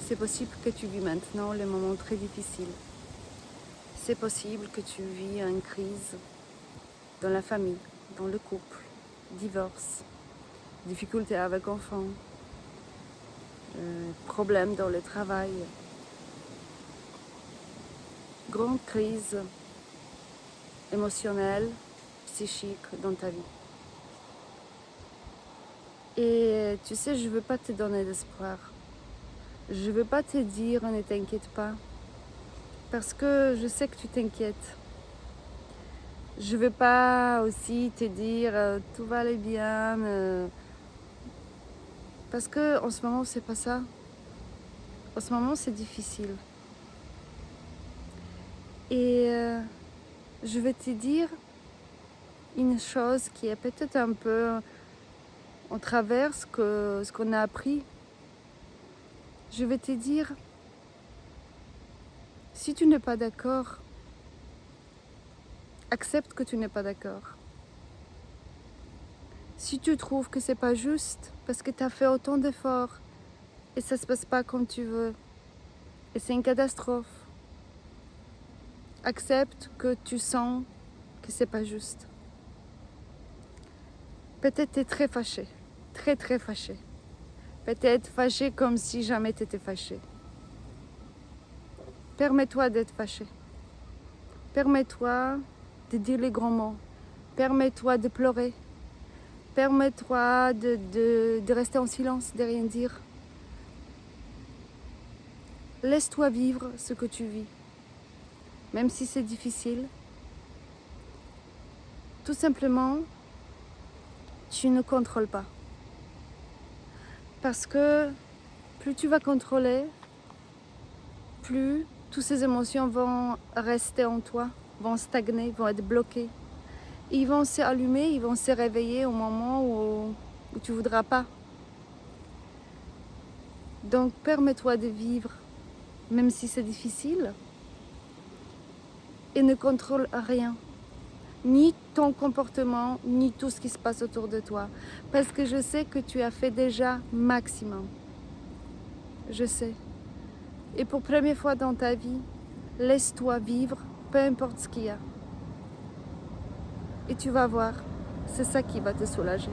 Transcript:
c'est possible que tu vis maintenant les moments très difficiles. C'est possible que tu vis une crise dans la famille, dans le couple, divorce, difficultés avec enfants, problèmes dans le travail, grande crise émotionnelle, psychique dans ta vie. Et tu sais, je ne veux pas te donner d'espoir. Je ne veux pas te dire ne t'inquiète pas, parce que je sais que tu t'inquiètes. Je ne veux pas aussi te dire tout va aller bien, parce que en ce moment c'est pas ça. En ce moment c'est difficile. Et je vais te dire une chose qui est peut-être un peu en travers ce qu'on a appris. Je vais te dire, si tu n'es pas d'accord, accepte que tu n'es pas d'accord. Si tu trouves que c'est pas juste, parce que tu as fait autant d'efforts et ça se passe pas comme tu veux, et c'est une catastrophe, accepte que tu sens que c'est pas juste. Peut-être tu es très fâché, très très fâché. Peut-être fâché comme si jamais tu étais fâché. Permets-toi d'être fâché. Permets-toi de dire les grands mots. Permets-toi de pleurer. Permets-toi de rester en silence, de rien dire. Laisse-toi vivre ce que tu vis. Même si c'est difficile. Tout simplement, tu ne contrôles pas. Parce que plus tu vas contrôler, plus toutes ces émotions vont rester en toi, vont stagner, vont être bloquées. Et ils vont s'allumer, ils vont se réveiller au moment où tu ne voudras pas. Donc permets-toi de vivre, même si c'est difficile, et ne contrôle rien. Ni ton comportement, ni tout ce qui se passe autour de toi. Parce que je sais que tu as fait déjà maximum. Je sais. Et pour la première fois dans ta vie, laisse-toi vivre, peu importe ce qu'il y a. Et tu vas voir, c'est ça qui va te soulager.